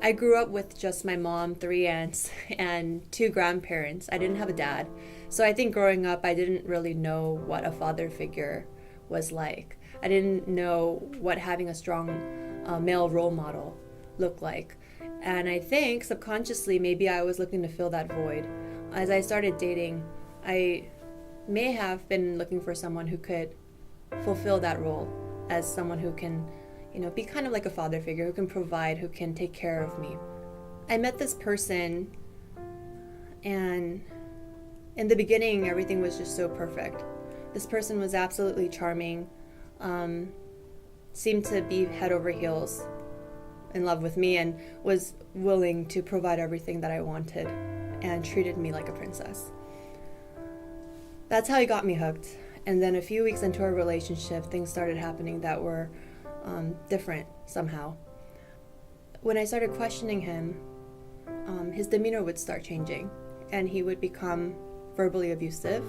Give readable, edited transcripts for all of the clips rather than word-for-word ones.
I grew up with just my mom, three aunts, and two grandparents. I didn't have a dad. So I think growing up, I didn't really know what a father figure was like. I didn't know what having a strong male role model looked like. And I think subconsciously, maybe I was looking to fill that void. As I started dating, I may have been looking for someone who could fulfill that role as someone who can, be kind of like a father figure, who can provide, who can take care of me. I met this person, and in the beginning, everything was just so perfect. This person was absolutely charming, seemed to be head over heels in love with me, and was willing to provide everything that I wanted and treated me like a princess. That's how he got me hooked. And then a few weeks into our relationship, things started happening that were different somehow. When I started questioning him, his demeanor would start changing, and he would become verbally abusive.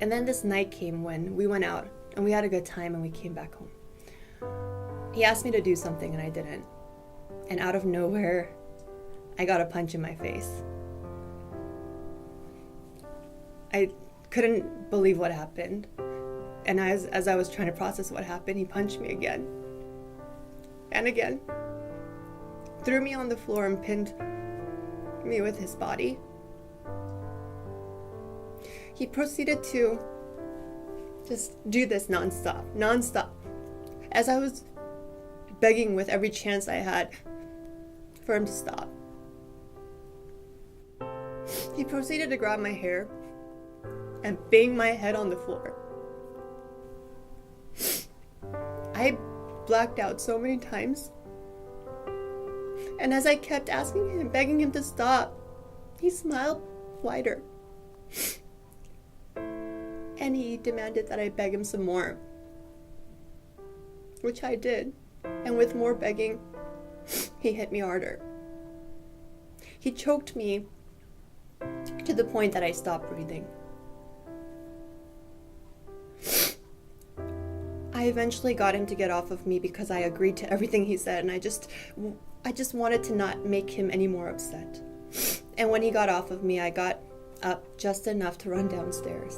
And then this night came when we went out, and we had a good time, and we came back home. He asked me to do something, and I didn't. And out of nowhere, I got a punch in my face. I couldn't believe what happened. And as I was trying to process what happened, he punched me again. And again. Threw me on the floor and pinned me with his body. He proceeded to just do this nonstop. As I was begging with every chance I had for him to stop. He proceeded to grab my hair and bang my head on the floor. I blacked out so many times. And as I kept asking him, begging him to stop, he smiled wider. And he demanded that I beg him some more, which I did. And with more begging, he hit me harder. He choked me to the point that I stopped breathing. I eventually got him to get off of me because I agreed to everything he said, and I just wanted to not make him any more upset. And when he got off of me, I got up just enough to run downstairs.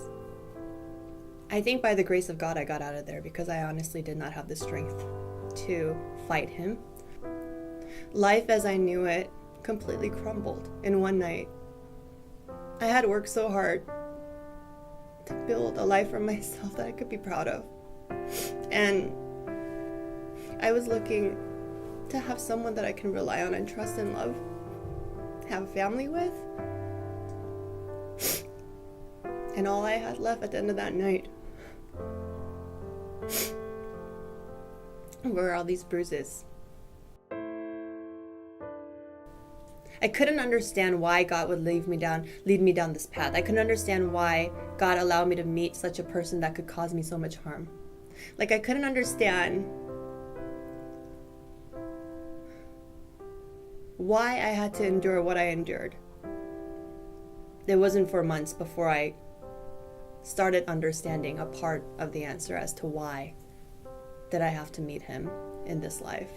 I think by the grace of God I got out of there, because I honestly did not have the strength to fight him. Life as I knew it completely crumbled in one night. I had worked so hard to build a life for myself that I could be proud of. And I was looking to have someone that I can rely on and trust and love, have a family with. And all I had left at the end of that night were all these bruises. I couldn't understand why God would lead me down this path. I couldn't understand why God allowed me to meet such a person that could cause me so much harm. Like, I couldn't understand why I had to endure what I endured. It wasn't for months before I started understanding a part of the answer as to why did I have to meet him in this life.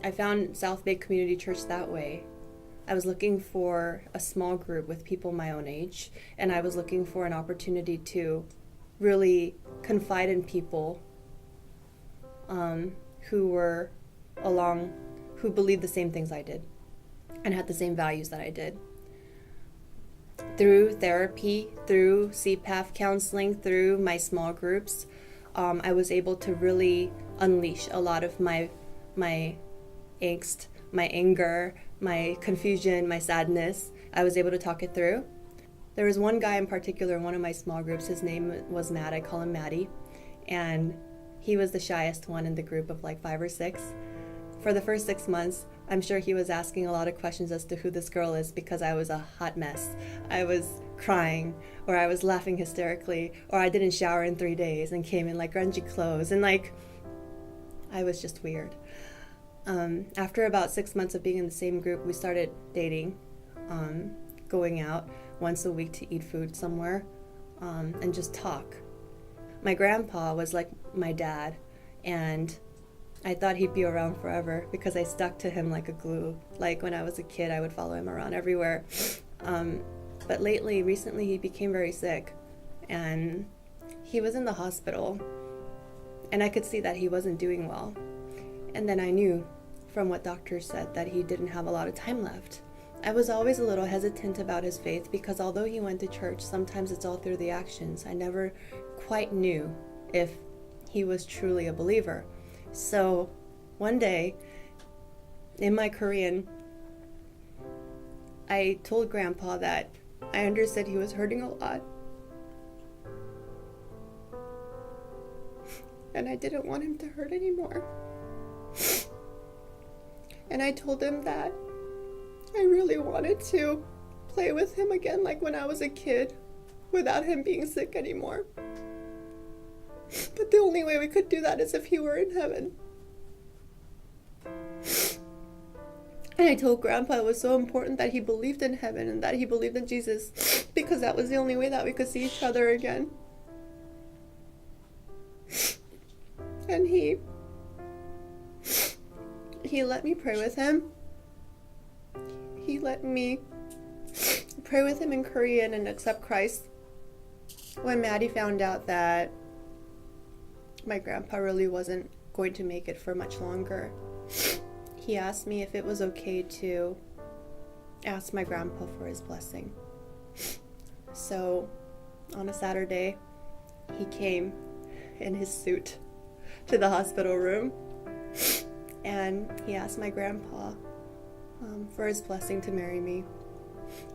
I found South Bay Community Church that way. I was looking for a small group with people my own age, and I was looking for an opportunity to really confide in people who believed the same things I did and had the same values that I did. Through therapy, through CPAF counseling, through my small groups, I was able to really unleash a lot of my angst, my anger, my confusion, my sadness. I was able to talk it through. There was one guy in particular in one of my small groups. His name was Matt. I call him Matty. And he was the shyest one in the group of like 5 or 6. For the first 6 months, I'm sure he was asking a lot of questions as to who this girl is, because I was a hot mess. I was crying, or I was laughing hysterically, or I didn't shower in 3 days and came in like grungy clothes, and like, I was just weird. After about 6 months of being in the same group, we started dating, going out once a week to eat food somewhere, and just talk. my grandpa was like my dad, and I thought he'd be around forever because I stuck to him like a glue. Like when I was a kid, I would follow him around everywhere. But recently, he became very sick, and he was in the hospital, and I could see that he wasn't doing well. And then I knew from what doctors said that he didn't have a lot of time left. I was always a little hesitant about his faith because although he went to church, sometimes it's all through the actions. I never quite knew if he was truly a believer. So one day in my Korean, I told Grandpa that I understood he was hurting a lot. And I didn't want him to hurt anymore. And I told him that I really wanted to play with him again like when I was a kid without him being sick anymore. But the only way we could do that is if he were in heaven. And I told Grandpa it was so important that he believed in heaven and that he believed in Jesus because that was the only way that we could see each other again. And he let me pray with him. He let me pray with him in Korean and accept Christ. When Maddie found out that my grandpa really wasn't going to make it for much longer, he asked me if it was okay to ask my grandpa for his blessing. So on a Saturday, he came in his suit to the hospital room, and he asked my grandpa for his blessing to marry me.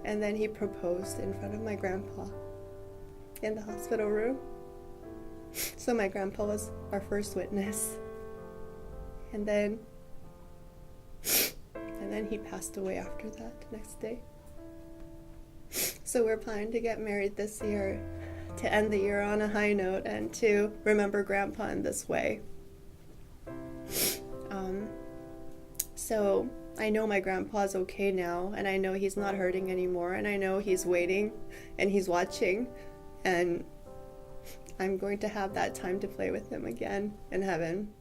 And then he proposed in front of my grandpa in the hospital room. So my grandpa was our first witness. And then he passed away after that, the next day. So we're planning to get married this year to end the year on a high note and to remember Grandpa in this way. So I know my grandpa's okay now, and I know he's not hurting anymore, and I know he's waiting and he's watching, and I'm going to have that time to play with him again in heaven.